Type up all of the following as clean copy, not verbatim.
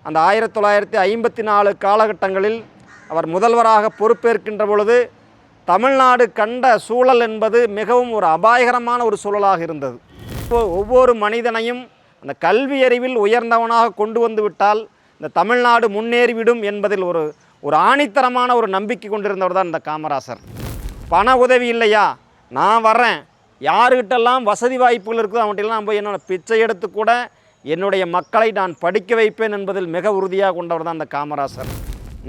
அந்த 1954 காலகட்டங்களில் அவர் முதல்வராக பொறுப்பேற்கின்ற பொழுது தமிழ்நாடு கண்ட சூழல் என்பது மிகவும் ஒரு அபாயகரமான ஒரு சூழலாக இருந்தது. ஒவ்வொரு மனிதனையும் அந்த கல்வி அறிவில் உயர்ந்தவனாக கொண்டு வந்து விட்டால் இந்த தமிழ்நாடு முன்னேறிவிடும் என்பதில் ஒரு ஆணித்தரமான ஒரு நம்பிக்கை கொண்டிருந்தவர் தான் இந்த காமராசர். பண உதவி இல்லையா, நான் வர்றேன், யாருக்கிட்டெல்லாம் வசதி வாய்ப்புகள் இருக்குதோ அவங்கள்ட்டெல்லாம் போய் என்னோட பிச்சை எடுத்து கூட என்னுடைய மக்களை நான் படிக்க வைப்பேன் என்பதில் மிக உறுதியாக கொண்டவர் தான் இந்த காமராசர்.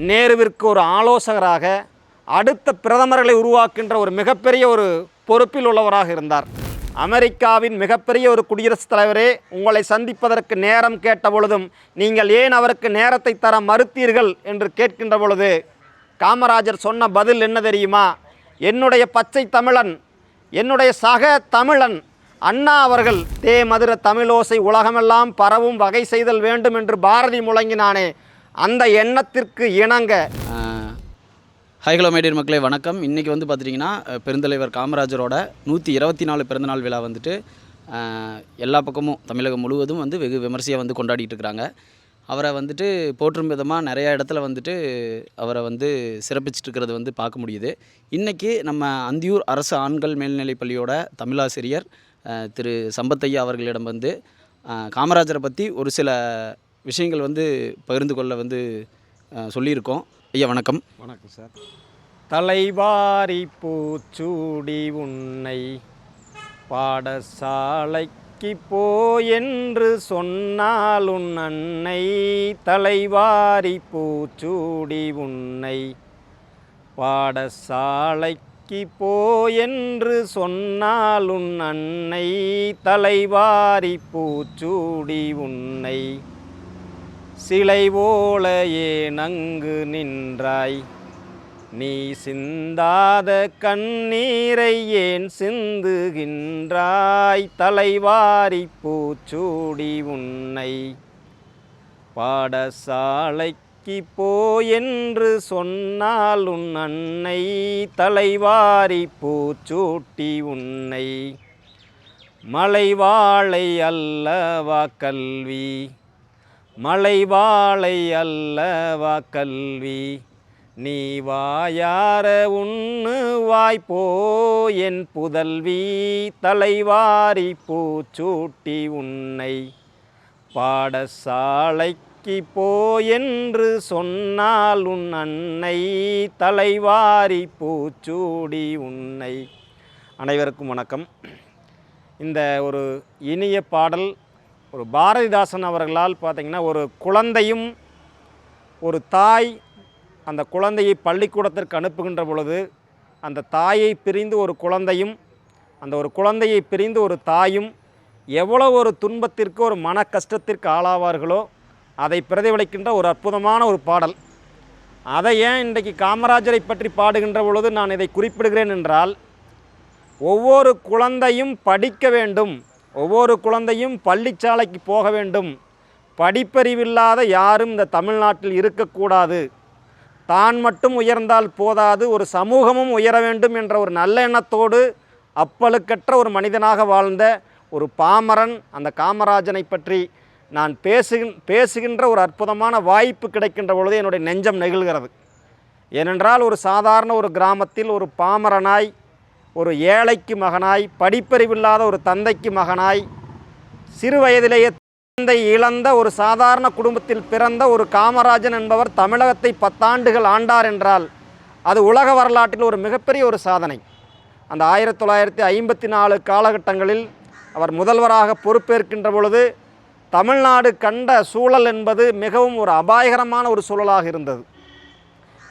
நேருவிற்கு ஒரு ஆலோசகராக அடுத்த பிரதமர்களை உருவாக்கின்ற ஒரு மிகப்பெரிய ஒரு பொறுப்பில் உள்ளவராக இருந்தார். அமெரிக்காவின் மிகப்பெரிய ஒரு குடியரசுத் தலைவரே உங்களை சந்திப்பதற்கு நேரம் கேட்ட பொழுதும் நீங்கள் ஏன் அவருக்கு நேரத்தை தர மறுத்தீர்கள் என்று கேட்கின்ற பொழுது காமராஜர் சொன்ன பதில் என்ன தெரியுமா? என்னுடைய பச்சை தமிழன், என்னுடைய சக தமிழன் அண்ணா அவர்கள் தே மதுர தமிழோசை உலகமெல்லாம் பரவும் வகை செய்தல் வேண்டும் என்று பாரதி முழங்கினானே, அந்த எண்ணத்திற்கு இணங்க. ஹை ஹலோ மை டியர் மக்களே, வணக்கம். இன்றைக்கி வந்து பார்த்துட்டிங்கன்னா பெருந்தலைவர் காமராஜரோட 124 பிறந்தநாள் விழா வந்துட்டு எல்லா பக்கமும் தமிழகம் முழுவதும் வந்து வெகு விமர்சையாக வந்து கொண்டாடிட்டு இருக்கிறாங்க. அவரை வந்துட்டு போற்றும் விதமாக நிறையா இடத்துல வந்துட்டு அவரை வந்து சிறப்பிச்சுட்டு இருக்கிறது வந்து பார்க்க முடியுது. இன்றைக்கி நம்ம அந்தியூர் அரசு ஆண்கள் மேல்நிலைப் பள்ளியோட தமிழாசிரியர் திரு சம்பத்தையா அவர்களிடம் வந்து காமராஜரை பற்றி ஒரு சில விஷயங்கள் வந்து பகிர்ந்து கொள்ள வந்து சொல்லியிருக்கோம். ஐயா வணக்கம். வணக்கம் சார். தலைவாரி பூச்சூடி உன்னை பாடசாலைக்கு போ என்று சொன்னால் உன் அன்னை, தலைவாரி பூச்சூடி உன்னை பாடசாலைக்கு போ என்று சொன்னால் உன் அன்னை, தலைவாரி பூச்சூடி உன்னை சிலை போல ஏன் அங்கு நின்றாய், நீ சிந்தாத கண்ணீரை ஏன் சிந்துகின்றாய், தலைவாரி பூச்சூடி உன்னை பாடசாலைக்கு போ என்று சொன்னால் உன் அன்னை, தலைவாரி பூச்சூட்டி உன்னை மலைவாழை அல்லவா கல்வி, மலைவாழை அல்லவா கல்வி, நீ வாயார உண்ணு வாய்ப்போ என் புதல்வி, தலைவாரி பூச்சூட்டி உன்னை பாடசாலைக்கு போ என்று சொன்னால் உன் அன்னை, தலைவாரி பூச்சூடி உன்னை. அனைவருக்கும் வணக்கம். இந்த ஒரு இனிய பாடல் ஒரு பாரதிதாசன் அவர்களால் பார்த்திங்கன்னா, ஒரு குழந்தையும் ஒரு தாய் அந்த குழந்தையை பள்ளிக்கூடத்திற்கு அனுப்புகின்ற பொழுது அந்த தாயை பிரிந்து ஒரு குழந்தையும் அந்த ஒரு குழந்தையை பிரிந்து ஒரு தாயும் எவ்வளோ ஒரு துன்பத்திற்கு ஒரு மன கஷ்டத்திற்கு ஆளாவார்களோ அதை பிரதிபலிக்கின்ற ஒரு அற்புதமான ஒரு பாடல். அதை ஏன் இன்றைக்கு காமராஜரை பற்றி பாடுகின்ற பொழுது நான் இதை குறிப்பிடுகிறேன் என்றால், ஒவ்வொரு குழந்தையும் படிக்க வேண்டும், ஒவ்வொரு குழந்தையும் பள்ளிச்சாலைக்கு போக வேண்டும், படிப்பறிவில்லாத யாரும் இந்த தமிழ்நாட்டில் இருக்கக்கூடாது, தான் மட்டும் உயர்ந்தால் போதாது, ஒரு சமூகமும் உயர வேண்டும் என்ற ஒரு நல்ல எண்ணத்தோடு அப்பழுக்கற்ற ஒரு மனிதனாக வாழ்ந்த ஒரு பாமரன் அந்த காமராஜனை பற்றி நான் பேசுகின்ற ஒரு அற்புதமான வாய்ப்பு கிடைக்கின்ற பொழுது என்னுடைய நெஞ்சம் நெகிழ்கிறது. ஏனென்றால் ஒரு சாதாரண ஒரு கிராமத்தில் ஒரு பாமரனாய், ஒரு ஏழைக்கு மகனாய், படிப்பறிவில்லாத ஒரு தந்தைக்கு மகனாய், சிறு வயதிலேயே தந்தை இழந்த ஒரு சாதாரண குடும்பத்தில் பிறந்த ஒரு காமராஜன் என்பவர் தமிழகத்தை 10 ஆண்டுகள் ஆண்டார் என்றால் அது உலக வரலாற்றில் ஒரு மிகப்பெரிய ஒரு சாதனை. அந்த 1954 காலகட்டங்களில் அவர் முதல்வராக பொறுப்பேற்கின்ற பொழுது தமிழ்நாடு கண்ட சூழல் என்பது மிகவும் ஒரு அபாயகரமான ஒரு சூழலாக இருந்தது.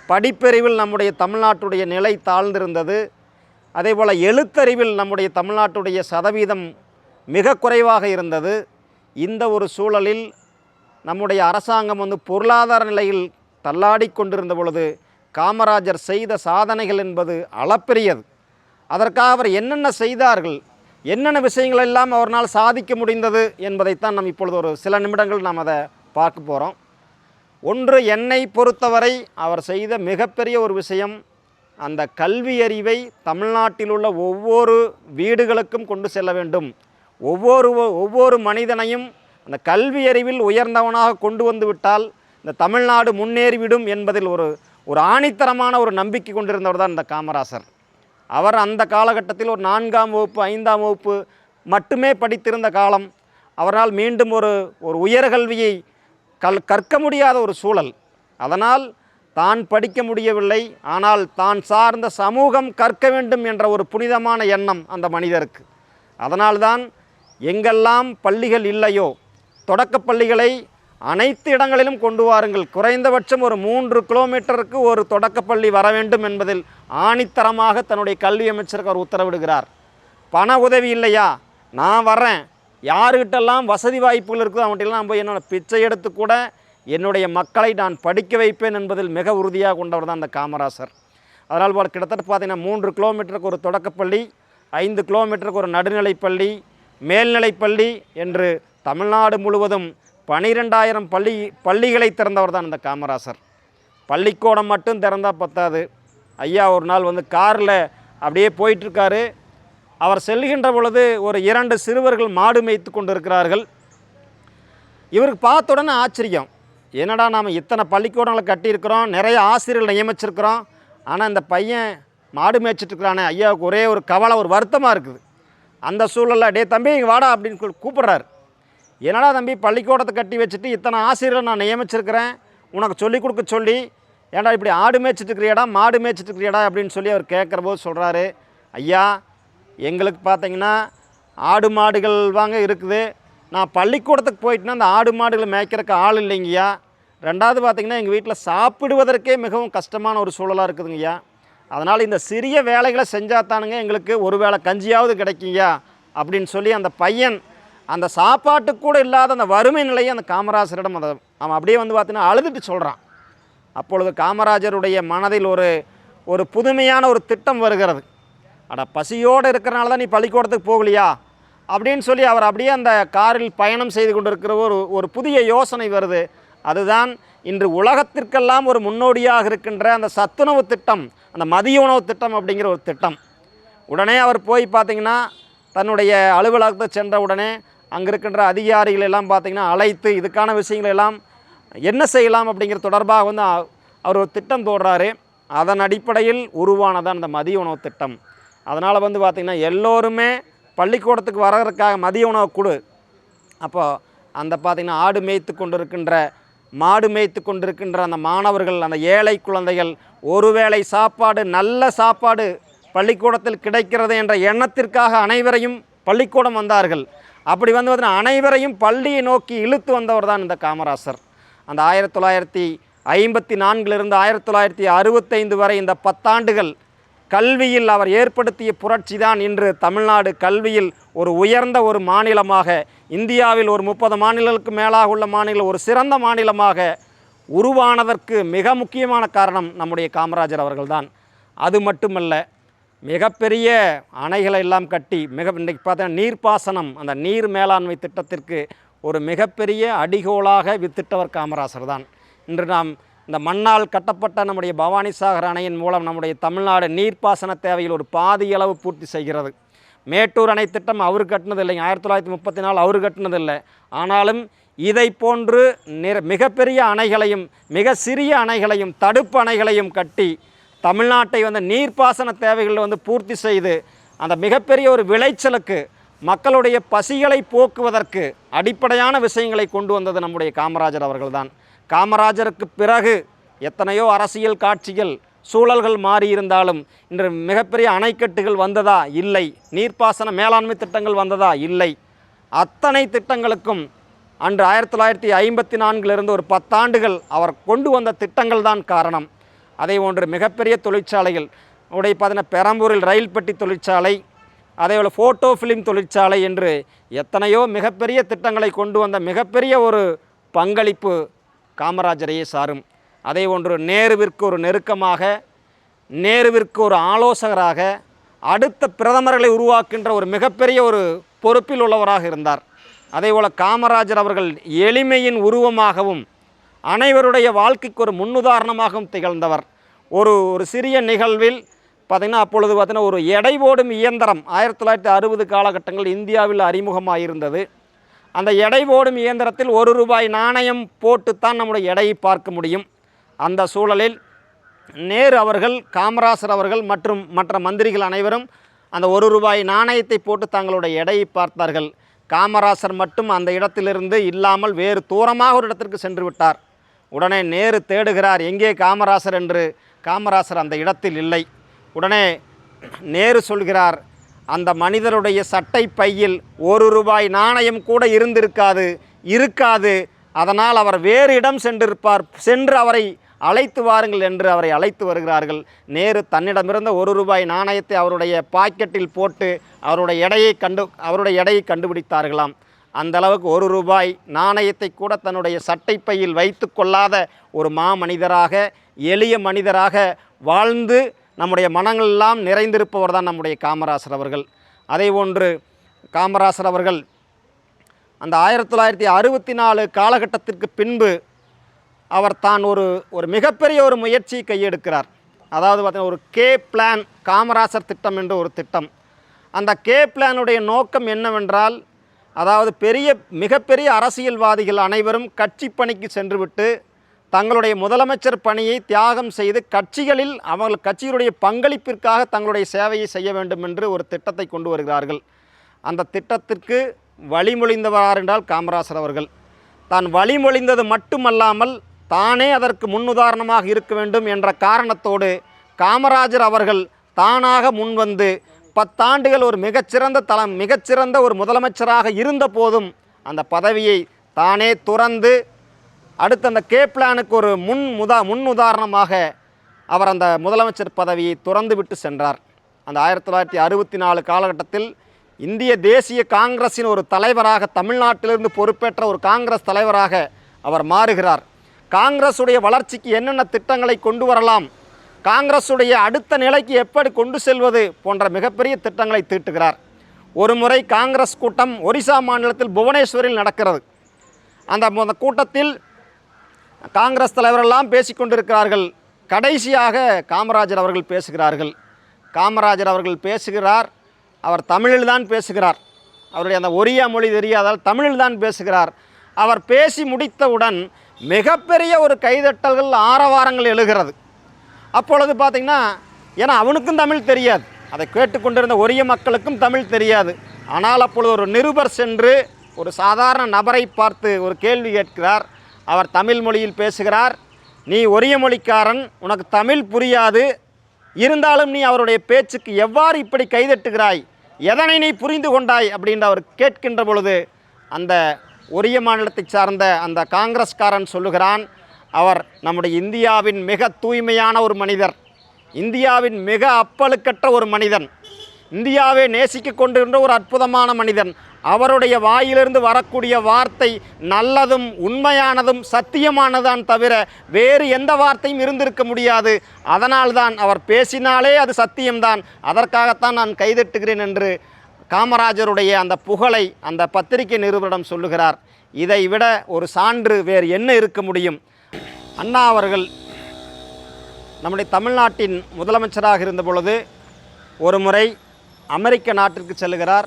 படிப்பறிவில் நம்முடைய தமிழ்நாட்டுடைய நிலை தாழ்ந்திருந்தது. அதேபோல் எழுத்தறிவில் நம்முடைய தமிழ்நாட்டுடைய சதவீதம் மிக குறைவாக இருந்தது. இந்த ஒரு சூழலில் நம்முடைய அரசாங்கம் பொருளாதார நிலையில் தள்ளாடி கொண்டிருந்த பொழுது காமராஜர் செய்த சாதனைகள் என்பது அளப்பெரியது. அதற்காக அவர் என்னென்ன செய்தார்கள், என்னென்ன விஷயங்கள் எல்லாம் அவரால் சாதிக்க முடிந்தது என்பதைத்தான் நாம் இப்பொழுது ஒரு சில நிமிடங்கள் நாம் அதை பார்க்க போகிறோம். ஒன்று, என்னை பொறுத்தவரை அவர் செய்த மிகப்பெரிய ஒரு விஷயம், அந்த கல்வி அறிவை தமிழ்நாட்டில் உள்ள ஒவ்வொரு வீடுகளுக்கும் கொண்டு செல்ல வேண்டும். ஒவ்வொரு மனிதனையும் அந்த கல்வி அறிவில் உயர்ந்தவனாக கொண்டு வந்து விட்டால் இந்த தமிழ்நாடு முன்னேறிவிடும் என்பதில் ஒரு ஆணித்தரமான ஒரு நம்பிக்கை கொண்டிருந்தவர் தான் இந்த காமராசர். அவர் அந்த காலகட்டத்தில் ஒரு 4ஆம் வகுப்பு 5ஆம் வகுப்பு மட்டுமே படித்திருந்த காலம். அவரால் மீண்டும் ஒரு உயர்கல்வியை கற்க முடியாத ஒரு சூழல். அதனால் தான் படிக்க முடியவில்லை, ஆனால் தான் சார்ந்த சமூகம் கற்க வேண்டும் என்ற ஒரு புனிதமான எண்ணம் அந்த மனிதருக்கு. அதனால்தான் எங்கெல்லாம் பள்ளிகள் இல்லையோ தொடக்கப் பள்ளிகளை அனைத்து இடங்களிலும் கொண்டு வாருங்கள், குறைந்தபட்சம் ஒரு 3 கிலோமீட்டருக்கு ஒரு தொடக்கப்பள்ளி வர வேண்டும் என்பதில் ஆணித்தரமாக தன்னுடைய கல்வி அமைச்சருக்கு அவர் உத்தரவிடுகிறார். பண உதவி இல்லையா, நான் வர்றேன், யாருக்கிட்டெல்லாம் வசதி வாய்ப்புகள் இருக்குதோ அவங்கள்ட்டெல்லாம் நான் போய் என்னோட பிச்சை எடுத்து கூட என்னுடைய மக்களை நான் படிக்க வைப்பேன் என்பதில் மிக உறுதியாக கொண்டவர் தான் அந்த காமராசர். அதனால் கிட்டத்தட்ட பார்த்திங்கன்னா 3 கிலோமீட்டருக்கு ஒரு தொடக்கப்பள்ளி, 5 கிலோமீட்டருக்கு ஒரு நடுநிலைப்பள்ளி, மேல்நிலைப்பள்ளி என்று தமிழ்நாடு முழுவதும் 12,000 பள்ளிகளை திறந்தவர் தான் இந்த காமராசர். பள்ளிக்கூடம் மட்டும் திறந்தால் பத்தாது. ஐயா ஒரு நாள் காரில் அப்படியே போயிட்டுருக்காரு. அவர் செல்கின்ற பொழுது ஒரு 2 சிறுவர்கள் மாடு மேய்த்து கொண்டு இருக்கிறார்கள். இவருக்கு பார்த்த உடனே ஆச்சரியம், என்னடா நாம் இத்தனை பள்ளிக்கூடங்களை கட்டியிருக்கிறோம், நிறைய ஆசிரியர்கள் நியமிச்சிருக்கிறோம், ஆனால் இந்த பையன் மாடு மேய்ச்சிட்ருக்கிறானே. ஐயாவுக்கு ஒரே ஒரு கவலை, ஒரு வருத்தமாக இருக்குது. அந்த சூழலில் டே தம்பி இங்கே வாடா அப்படின்னு கூப்பிட்றாரு. என்னடா தம்பி பள்ளிக்கூடத்தை கட்டி வச்சுட்டு இத்தனை ஆசிரியர்கள் நான் நியமிச்சிருக்கிறேன், உனக்கு சொல்லிக் கொடுக்க சொல்லி ஏன்டா இப்படி ஆடு மேய்ச்சிட்ருக்கிறியாடா மாடு மேய்ச்சிட்ருக்கிறியாடா அப்படின்னு சொல்லி அவர் கேட்குற போது சொல்கிறாரு, ஐயா எங்களுக்கு பார்த்தீங்கன்னா ஆடு மாடுகள் இருக்குது, நான் பள்ளிக்கூடத்துக்கு போயிட்டுனா அந்த ஆடு மாடுகளை மேய்க்கிறதுக்கு ஆள் இல்லைங்கய்யா. 2வது பார்த்திங்கன்னா எங்கள் வீட்டில் சாப்பிடுவதற்கே மிகவும் கஷ்டமான ஒரு சூழலாக இருக்குதுங்கய்யா. அதனால் இந்த சிறிய வேலைகளை செஞ்சால் தானுங்க எங்களுக்கு ஒரு வேளை கஞ்சியாவது கிடைக்குங்கய்யா அப்படின்னு சொல்லி அந்த பையன் அந்த சாப்பாட்டுக்கு கூட இல்லாத அந்த வறுமை நிலையை அந்த காமராஜரிடம் அவன் அப்படியே பார்த்தீங்கன்னா அழுதுட்டு சொல்கிறான். அப்பொழுது காமராஜருடைய மனதில் ஒரு புதுமையான ஒரு திட்டம் வருகிறது. அட பசியோடு இருக்கிறனால தான் நீ பள்ளிக்கூடத்துக்கு போகலையா அப்படின்னு சொல்லி அவர் அப்படியே அந்த காரில் பயணம் செய்து கொண்டிருக்கிற ஒரு புதிய யோசனை வருது. அதுதான் இன்று உலகத்திற்கெல்லாம் ஒரு முன்னோடியாக இருக்கின்ற அந்த சத்துணவு திட்டம், அந்த மதிய உணவு திட்டம் அப்படிங்கிற ஒரு திட்டம். உடனே அவர் போய் பார்த்திங்கன்னா தன்னுடைய அலுவலகத்தை சென்ற உடனே அங்கே இருக்கின்ற அதிகாரிகள் எல்லாம் பார்த்திங்கன்னா அழைத்து இதுக்கான விஷயங்கள் எல்லாம் என்ன செய்யலாம் அப்படிங்கிற தொடர்பாக அவர் ஒரு திட்டம் போடுறாரு. அதன் அடிப்படையில் உருவானதான் அந்த மதிய உணவு திட்டம். அதனால் பார்த்திங்கன்னா எல்லோருமே பள்ளிக்கூடத்துக்கு வர்றதுக்காக மதிய உணவு கொடு. அப்போது அந்த பார்த்திங்கன்னா ஆடு மேய்த்து கொண்டிருக்கின்ற மாடு மேய்த்து கொண்டிருக்கின்ற அந்த மாணவர்கள், அந்த ஏழை குழந்தைகள் ஒருவேளை சாப்பாடு, நல்ல சாப்பாடு பள்ளிக்கூடத்தில் கிடைக்கிறது என்ற எண்ணத்திற்காக அனைவரையும் பள்ளிக்கூடம் வந்தார்கள். அப்படி அனைவரையும் பள்ளியை நோக்கி இழுத்து வந்தவர் தான் இந்த காமராசர். அந்த 1954 1965 வரை இந்த 10 ஆண்டுகள் கல்வியில் அவர் ஏற்படுத்திய புரட்சி தான் இன்று தமிழ்நாடு கல்வியில் ஒரு உயர்ந்த ஒரு மாநிலமாக, இந்தியாவில் ஒரு 30 மாநிலங்களுக்கு மேலாக உள்ள மாநிலம் ஒரு சிறந்த மாநிலமாக உருவானதற்கு மிக முக்கியமான காரணம் நம்முடைய காமராஜர் அவர்கள்தான். அது மட்டுமல்ல, மிகப்பெரிய அணைகளை எல்லாம் கட்டி இன்றைக்கி பார்த்தீங்கன்னா நீர்ப்பாசனம், அந்த நீர் மேலாண்மை திட்டத்திற்கு ஒரு மிகப்பெரிய அடிகோலாக வித்திட்டவர் காமராசர் தான். இன்று நாம் இந்த மண்ணால் கட்டப்பட்ட நம்முடைய பவானிசாகர் அணையின் மூலம் நம்முடைய தமிழ்நாடு நீர்ப்பாசன தேவையில் ஒரு பாதியளவு பூர்த்தி செய்கிறது. மேட்டூர் அணை திட்டம் அவர் கட்டினதில்லைங்க, 1934 அவர் கட்டினதில்லை. ஆனாலும் இதை போன்று மிகப்பெரிய அணைகளையும் மிக சிறிய அணைகளையும் தடுப்பு அணைகளையும் கட்டி தமிழ்நாட்டை நீர்ப்பாசன தேவைகளில் பூர்த்தி செய்து அந்த மிகப்பெரிய ஒரு விளைச்சலுக்கு மக்களுடைய பசிகளை போக்குவதற்கு அடிப்படையான விஷயங்களை கொண்டு வந்தது நம்முடைய காமராஜர் அவர்கள்தான். காமராஜருக்கு பிறகு எத்தனையோ அரசியல் காட்சிகள் சூழல்கள் மாறியிருந்தாலும் இன்று மிகப்பெரிய அணைக்கட்டுகள் வந்ததா? இல்லை. நீர்ப்பாசன மேலாண்மை திட்டங்கள் வந்ததா? இல்லை. அத்தனை திட்டங்களுக்கும் அன்று 1954 ஒரு 10 ஆண்டுகள் அவர் கொண்டு வந்த திட்டங்கள் தான் காரணம். அதே போன்று மிகப்பெரிய தொழிற்சாலைகள் பார்த்தீங்கன்னா பெரம்பூரில் ரயில் பெட்டி தொழிற்சாலை, அதேபோல் ஃபோட்டோ ஃபிலிம் தொழிற்சாலை என்று எத்தனையோ மிகப்பெரிய திட்டங்களை கொண்டு வந்த மிகப்பெரிய ஒரு பங்களிப்பு காமராஜரையே சாரும். அதே போன்று நேருவிற்கு ஒரு நெருக்கமாக, நேருவிற்கு ஒரு ஆலோசகராக, அடுத்த பிரதமர்களை உருவாக்கின்ற ஒரு மிகப்பெரிய ஒரு பொறுப்பில் உள்ளவராக இருந்தார். அதேபோல் காமராஜர் அவர்கள் எளிமையின் உருவமாகவும் அனைவருடைய வாழ்க்கைக்கு ஒரு முன்னுதாரணமாகவும் திகழ்ந்தவர். ஒரு சிறிய நிகழ்வில் பார்த்திங்கன்னா அப்பொழுது பார்த்திங்கன்னா ஒரு எடை போடும் இயந்திரம் 1960 காலகட்டங்கள் இந்தியாவில் அறிமுகமாக இருந்தது. அந்த எடை போடும் இயந்திரத்தில் ₹1 நாணயம் போட்டுத்தான் நம்முடைய எடையை பார்க்க முடியும். அந்த சூழலில் நேரு அவர்கள், காமராசர் அவர்கள் மற்றும் மற்ற மந்திரிகள் அனைவரும் அந்த ₹1 நாணயத்தை போட்டு தங்களுடைய எடையை பார்த்தார்கள். காமராசர் மட்டும் அந்த இடத்திலிருந்து இல்லாமல் வேறு தூரமாக ஒரு இடத்திற்கு சென்று விட்டார். உடனே நேரு தேடுகிறார், எங்கே காமராசர் என்று. காமராசர் அந்த இடத்தில் இல்லை. உடனே நேரு சொல்கிறார், அந்த மனிதருடைய சட்டை பையில் ₹1 நாணயம் கூட இருக்காது, அதனால் அவர் வேறு இடம் சென்றிருப்பார், சென்று அவரை அழைத்து வாருங்கள் என்று அவரை அழைத்து வருகிறார்கள். நேரு தன்னிடமிருந்த ₹1 நாணயத்தை அவருடைய பாக்கெட்டில் போட்டு அவருடைய எடையை கண்டுபிடித்தார்களாம். அந்த அளவுக்கு ₹1 நாணயத்தை கூட தன்னுடைய சட்டை பையில் வைத்து கொள்ளாத ஒரு மாமனிதராக, எளிய மனிதராக வாழ்ந்து நம்முடைய மனங்களெல்லாம் நிறைந்திருப்பவர் தான் நம்முடைய காமராசர் அவர்கள். அதே போன்று காமராசர் அவர்கள் அந்த 1964 காலகட்டத்திற்கு பின்பு அவர் தான் ஒரு மிகப்பெரிய ஒரு முயற்சியை கையெடுக்கிறார். அதாவது பார்த்திங்கன்னா ஒரு கே பிளான், காமராசர் திட்டம் என்ற ஒரு திட்டம். அந்த கே பிளானுடைய நோக்கம் என்னவென்றால், அதாவது மிகப்பெரிய அரசியல்வாதிகள் அனைவரும் கட்சி பணிக்கு சென்றுவிட்டு தங்களுடைய முதலமைச்சர் பணியை தியாகம் செய்து அவர்கள் கட்சிகளுடைய பங்களிப்பிற்காக தங்களுடைய சேவையை செய்ய வேண்டும் என்று ஒரு திட்டத்தை கொண்டு வருகிறார்கள். அந்த திட்டத்திற்கு வழிமொழிந்தவர் என்றால் காமராசர் அவர்கள். தான் வழிமொழிந்தது மட்டுமல்லாமல் தானே அதற்கு முன்னுதாரணமாக இருக்க வேண்டும் என்ற காரணத்தோடு காமராஜர் அவர்கள் தானாக முன்வந்து 10 ஆண்டுகள் ஒரு மிகச்சிறந்த ஒரு முதலமைச்சராக இருந்த போதும் அந்த பதவியை தானே துறந்து அடுத்து அந்த கே பிளானுக்கு ஒரு முன்னுதாரணமாக அவர் அந்த முதலமைச்சர் பதவியை துறந்து விட்டு சென்றார். அந்த 1964 காலகட்டத்தில் இந்திய தேசிய காங்கிரஸின் ஒரு தலைவராக, தமிழ்நாட்டிலிருந்து பொறுப்பேற்ற ஒரு காங்கிரஸ் தலைவராக அவர் மாறுகிறார். காங்கிரஸுடைய வளர்ச்சிக்கு என்னென்ன திட்டங்களை கொண்டு வரலாம், காங்கிரஸுடைய அடுத்த நிலைக்கு எப்படி கொண்டு செல்வது போன்ற மிகப்பெரிய திட்டங்களை தீட்டுகிறார். ஒரு முறை காங்கிரஸ் கூட்டம் ஒரிசா மாநிலத்தில் புவனேஸ்வரில் நடக்கிறது. அந்த கூட்டத்தில் காங்கிரஸ் தலைவரெல்லாம் பேசிக்கொண்டிருக்கிறார்கள். கடைசியாக காமராஜர் அவர்கள் பேசுகிறார்கள். காமராஜர் அவர்கள் பேசுகிறார். அவர் தமிழில் தான் பேசுகிறார். அவருடைய அந்த ஒரியா மொழி தெரியாதால் தமிழில் தான் பேசுகிறார். அவர் பேசி முடித்தவுடன் மிகப்பெரிய ஒரு கைதட்டல்கள், ஆரவாரங்கள் எழுகிறது. அப்பொழுது பார்த்திங்கன்னா, ஏன்னா அவனுக்கும் தமிழ் தெரியாது, அதை கேட்டுக்கொண்டிருந்த ஒரிய மக்களுக்கும் தமிழ் தெரியாது. ஆனால் அப்பொழுது ஒரு நிருபர் சென்று ஒரு சாதாரண நபரை பார்த்து ஒரு கேள்வி கேட்கிறார். அவர் தமிழ் மொழியில் பேசுகிறார். நீ ஒரிய மொழிக்காரன், உனக்கு தமிழ் புரியாது, இருந்தாலும் நீ அவருடைய பேச்சுக்கு எவ்வாறு இப்படி கைதட்டுகிறாய், எதனை நீ புரிந்து கொண்டாய் அப்படின்னு அவர் கேட்கின்ற பொழுது அந்த ஒரிய மாநிலத்தை சார்ந்த அந்த காங்கிரஸ்காரன் சொல்லுகிறான், அவர் நம்முடைய இந்தியாவின் மிக தூய்மையான ஒரு மனிதர், இந்தியாவின் மிக அப்பழுக்கற்ற ஒரு மனிதன், இந்தியாவை நேசிக்க கொண்டிருந்த ஒரு அற்புதமான மனிதன். அவருடைய வாயிலிருந்து வரக்கூடிய வார்த்தை நல்லதும் உண்மையானதும் சத்தியமானதான் தவிர வேறு எந்த வார்த்தையும் இருந்திருக்க முடியாது. அதனால்தான் அவர் பேசினாலே அது சத்தியம்தான், அதற்காகத்தான் நான் கைதட்டுகிறேன் என்று காமராஜருடைய அந்த புகழை அந்த பத்திரிகை நிருபரிடம் சொல்லுகிறார். இதை விட ஒரு சான்று வேறு என்ன இருக்க முடியும்? அண்ணா அவர்கள் நம்முடைய தமிழ்நாட்டின் முதலமைச்சராக இருந்த பொழுது ஒரு முறை அமெரிக்க நாட்டிற்கு செல்கிறார்.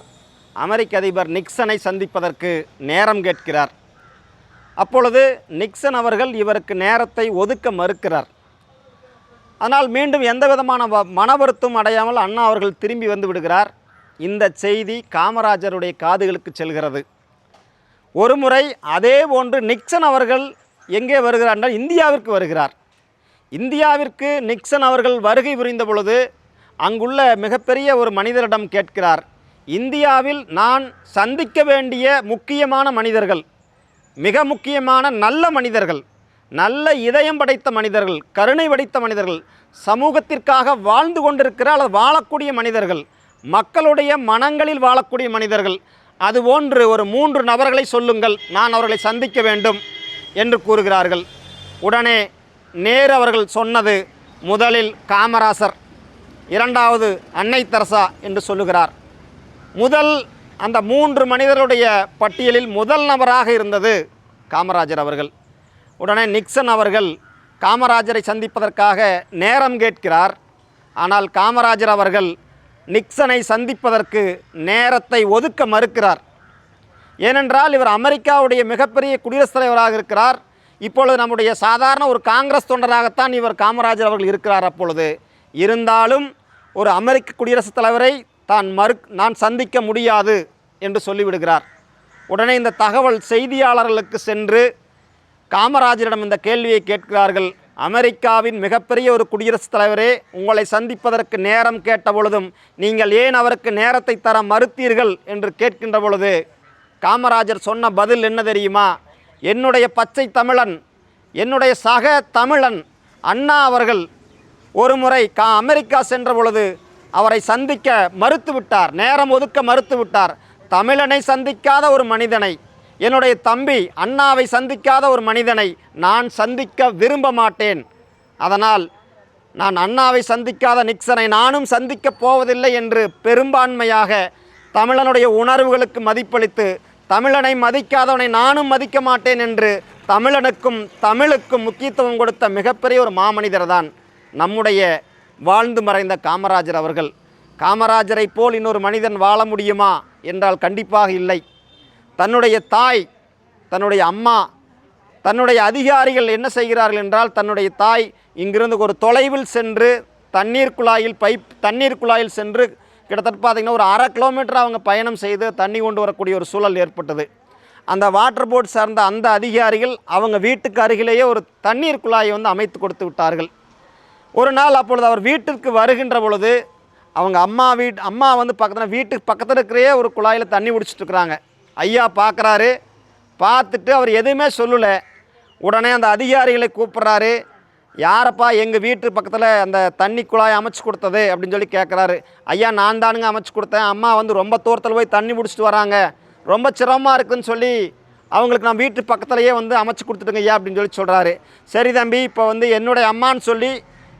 அமெரிக்க அதிபர் நிக்சனை சந்திப்பதற்கு நேரம் கேட்கிறார். அப்பொழுது நிக்சன் அவர்கள் இவருக்கு நேரத்தை ஒதுக்க மறுக்கிறார். ஆனால் மீண்டும் எந்த விதமான மன வருத்தம் அடையாமல் அண்ணா அவர்கள் திரும்பி வந்து விடுகிறார். இந்த செய்தி காமராஜருடைய காதுகளுக்கு செல்கிறது. ஒரு முறை அதே போன்று நிக்சன் அவர்கள் எங்கே வருகிறார் என்றால் இந்தியாவிற்கு வருகிறார். இந்தியாவிற்கு நிக்சன் அவர்கள் வருகை புரிந்த பொழுது அங்குள்ள மிகப்பெரிய ஒரு மனிதரிடம் கேட்கிறார், இந்தியாவில் நான் சந்திக்க வேண்டிய முக்கியமான மனிதர்கள், மிக முக்கியமான நல்ல மனிதர்கள், நல்ல இதயம் படைத்த மனிதர்கள், கருணை படைத்த மனிதர்கள், சமூகத்திற்காக வாழ்ந்து கொண்டிருக்கிற அல்லது வாழக்கூடிய மனிதர்கள், மக்களுடைய மனங்களில் வாழக்கூடிய மனிதர்கள், அதுபோன்று ஒரு 3 நபர்களை சொல்லுங்கள், நான் அவர்களை சந்திக்க வேண்டும் என்று கூறுகிறார்கள். உடனே நேரு அவர்கள் சொன்னது முதலில் காமராசர், இரண்டாவது அன்னை தெரசா என்று சொல்லுகிறார். அந்த 3 மனிதருடைய பட்டியலில் முதல் நபராக இருந்தது காமராஜர் அவர்கள். உடனே நிக்சன் அவர்கள் காமராஜரை சந்திப்பதற்காக நேரம் கேட்கிறார். ஆனால் காமராஜர் அவர்கள் நிக்சனை சந்திப்பதற்கு நேரத்தை ஒதுக்க மறுக்கிறார். ஏனென்றால் இவர் அமெரிக்காவுடைய மிகப்பெரிய குடியரசுத் தலைவராக இருக்கிறார். இப்பொழுது நம்முடைய சாதாரண ஒரு காங்கிரஸ் தொண்டராகத்தான் இவர் காமராஜர் அவர்கள் இருக்கிறார். அப்பொழுது இருந்தாலும் ஒரு அமெரிக்க குடியரசுத் தலைவரை நான் சந்திக்க முடியாது என்று சொல்லிவிடுகிறார். உடனே இந்த தகவல் செய்தியாளர்களுக்கு சென்று காமராஜரிடம் இந்த கேள்வியை கேட்கிறார்கள். அமெரிக்காவின் மிகப்பெரிய ஒரு குடியரசுத் தலைவரே, உங்களை சந்திப்பதற்கு நேரம் கேட்ட பொழுதும் நீங்கள் ஏன் அவருக்கு நேரத்தை தர மறுத்தீர்கள் என்று கேட்கின்ற பொழுது காமராஜர் சொன்ன பதில் என்ன தெரியுமா? என்னுடைய பச்சை தமிழன், என்னுடைய சக தமிழன் அண்ணா அவர்கள் ஒரு முறை அமெரிக்கா சென்ற பொழுது அவரை சந்திக்க மறுத்துவிட்டார், நேரம் ஒதுக்க மறுத்துவிட்டார். தமிழனை சந்திக்காத ஒரு மனிதனை, என்னுடைய தம்பி அண்ணாவை சந்திக்காத ஒரு மனிதனை நான் சந்திக்க விரும்ப மாட்டேன். அதனால் நான் அண்ணாவை சந்திக்காத நிக்சனை நானும் சந்திக்கப் போவதில்லை என்று பெரும்பான்மையாக தமிழனுடைய உணர்வுகளுக்கு மதிப்பளித்து, தமிழனை மதிக்காதவனை நானும் மதிக்க மாட்டேன் என்று தமிழுக்கும் முக்கியத்துவம் கொடுத்த மிகப்பெரிய ஒரு மாமனிதர் தான் நம்முடைய வாழ்ந்து மறைந்த காமராஜர் அவர்கள். காமராஜரை போல் இன்னொரு மனிதன் வாழ முடியுமா என்றால் கண்டிப்பாக இல்லை. தன்னுடைய தாய், தன்னுடைய அம்மா, தன்னுடைய அதிகாரிகள் என்ன செய்கிறார்கள் என்றால், தன்னுடைய தாய் இங்கிருந்து ஒரு தொலைவில் சென்று தண்ணீர் குழாயில் சென்று கிட்டத்தட்ட பார்த்திங்கன்னா ஒரு 1/2 கிலோமீட்டர் அவங்க பயணம் செய்து தண்ணி கொண்டு வரக்கூடிய ஒரு சூழல் ஏற்பட்டது. அந்த வாட்டர் போர்ட் சார்ந்த அந்த அதிகாரிகள் அவங்க வீட்டுக்கு அருகிலேயே ஒரு தண்ணீர் குழாயை அமைத்து கொடுத்து விட்டார்கள். ஒரு நாள் அப்பொழுது அவர் வீட்டிற்கு வருகின்ற பொழுது அவங்க அம்மா வீட்டுக்கு பக்கத்தில் இருக்கிறே ஒரு குழாயில் தண்ணி குடிச்சிட்டு இருக்கிறாங்க. ஐயா பார்க்குறாரு. பார்த்துட்டு அவர் எதுவுமே சொல்லலை. உடனே அந்த அதிகாரிகளை கூப்பிட்றாரு. யாரப்பா எங்கள் வீட்டு பக்கத்தில் அந்த தண்ணி குழாய் அமைச்சு கொடுத்தது அப்படின்னு சொல்லி கேட்குறாரு. ஐயா நான் தானுங்க அமைச்சு கொடுத்தேன். அம்மா ரொம்ப தூரத்தில் போய் தண்ணி பிடிச்சிட்டு வராங்க, ரொம்ப சிரமமாக இருக்குதுன்னு சொல்லி அவங்களுக்கு நான் வீட்டு பக்கத்துலேயே அமைச்சு கொடுத்துட்டுங்க ஐயா அப்படின்னு சொல்லி சொல்கிறாரு. சரி தம்பி, இப்போ என்னுடைய அம்மான்னு சொல்லி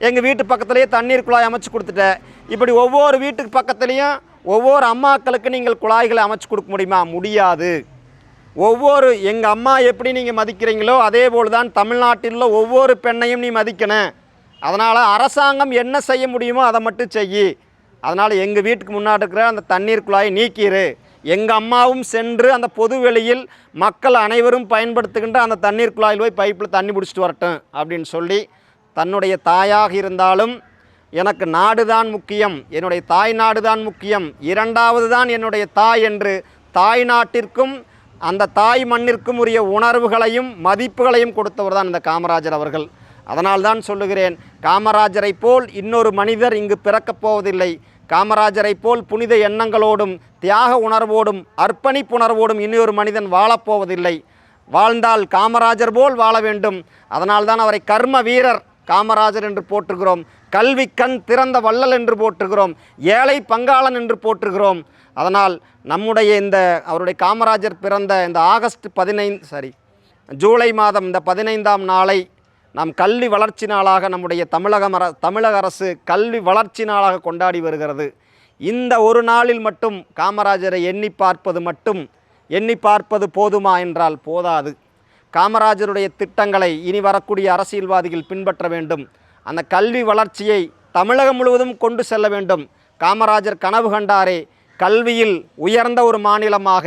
எங்கள் வீட்டு பக்கத்துலேயே தண்ணீர் குழாய் அமைச்சு கொடுத்துட்டேன். இப்படி ஒவ்வொரு வீட்டுக்கு பக்கத்துலேயும் ஒவ்வொரு அம்மாக்களுக்கு நீங்கள் குழாய்களை அமைச்சு கொடுக்க முடியுமா? முடியாது. எங்கள் அம்மா எப்படி நீங்கள் மதிக்கிறீங்களோ அதே போல் தான் தமிழ்நாட்டில் உள்ள ஒவ்வொரு பெண்ணையும் நீ மதிக்கணும். அதனால் அரசாங்கம் என்ன செய்ய முடியுமோ அதை மட்டும் செய்யி. அதனால் எங்கள் வீட்டுக்கு முன்னாடி இருக்கிற அந்த தண்ணீர் குழாயை நீக்கிடு. எங்கள் அம்மாவும் சென்று அந்த பொது வெளியில் மக்கள் அனைவரும் பயன்படுத்துகின்ற அந்த தண்ணீர் குழாயில் போய் பைப்பில் தண்ணி பிடிச்சிட்டு வரட்டும் அப்படின்னு சொல்லி, தன்னுடைய தாயாக இருந்தாலும் எனக்கு நாடு தான் முக்கியம், என்னுடைய தாய் நாடு தான் முக்கியம், இரண்டாவது தான் என்னுடைய தாய் என்று தாய் நாட்டிற்கும் அந்த தாய் மண்ணிற்கும் உரிய உணர்வுகளையும் மதிப்புகளையும் கொடுத்தவர் தான் இந்த காமராஜர் அவர்கள். அதனால்தான் சொல்லுகிறேன், காமராஜரை போல் இன்னொரு மனிதர் இங்கு பிறக்கப் போவதில்லை. காமராஜரை போல் புனித எண்ணங்களோடும் தியாக உணர்வோடும் அர்ப்பணிப்புணர்வோடும் இன்னொரு மனிதன் வாழப்போவதில்லை. வாழ்ந்தால் காமராஜர் போல் வாழ வேண்டும். அதனால்தான் அவரை கர்ம வீரர் காமராஜர் என்று போற்றுகிறோம், கல்வி கண் திறந்த வள்ளல் என்று போற்றுகிறோம், ஏழை பங்காளன் என்று போற்றுகிறோம். அதனால் நம்முடைய அவருடைய காமராஜர் பிறந்த இந்த ஜூலை மாதம் இந்த 15ஆம் நாளை நாம் கல்வி வளர்ச்சி நாளாக நம்முடைய தமிழக அரசு கல்வி வளர்ச்சி நாளாக கொண்டாடி வருகிறது. இந்த ஒரு நாளில் மட்டும் காமராஜரை எண்ணி பார்ப்பது போதுமா என்றால் போதாது. காமராஜருடைய திட்டங்களை இனி வரக்கூடிய அரசியல்வாதிகள் பின்பற்ற வேண்டும். அந்த கல்வி வளர்ச்சியை தமிழகம் முழுவதும் கொண்டு செல்ல வேண்டும். காமராஜர் கனவு கண்டாரே, கல்வியில் உயர்ந்த ஒரு மாநிலமாக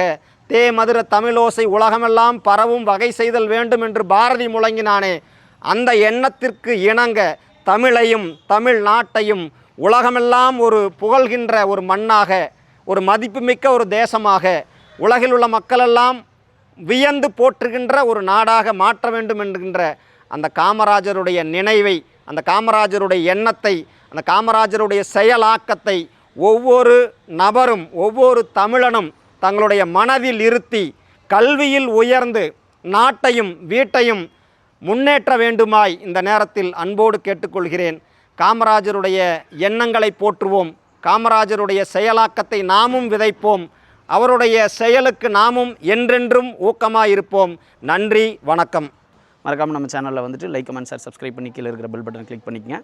தேமதுர தமிழோசை உலகமெல்லாம் பரவும் வகை செய்தல் வேண்டும் என்று பாரதி முழங்கினானே, அந்த எண்ணத்திற்கு இணங்க தமிழையும் தமிழ் நாட்டையும் உலகமெல்லாம் ஒரு புகழ்கின்ற ஒரு மண்ணாக, ஒரு மதிப்புமிக்க ஒரு தேசமாக, உலகில் உள்ள மக்களெல்லாம் வியந்து போற்றுகின்ற ஒரு நாடாக மாற்ற வேண்டும் என்கின்ற அந்த காமராஜருடைய நினைவை, அந்த காமராஜருடைய எண்ணத்தை, அந்த காமராஜருடைய செயலாக்கத்தை ஒவ்வொரு நபரும் ஒவ்வொரு தமிழனும் தங்களுடைய மனதில் இருத்தி கல்வியில் உயர்ந்து நாட்டையும் வீட்டையும் முன்னேற்ற வேண்டுமாய் இந்த நேரத்தில் அன்போடு கேட்டுக்கொள்கிறேன். காமராஜருடைய எண்ணங்களை போற்றுவோம், காமராஜருடைய செயலாக்கத்தை நாமும் விதைப்போம், அவருடைய செயலுக்கு நாமும் என்றென்றும் ஊக்கமாயிருப்போம். நன்றி, வணக்கம். மறக்காமல் நம்ம சேனலில் லைக், கமெண்ட், ஷேர், சப்ஸ்கிரைப் பண்ணி கீழே இருக்கிற பெல் பட்டன் கிளிக் பண்ணிக்கங்க.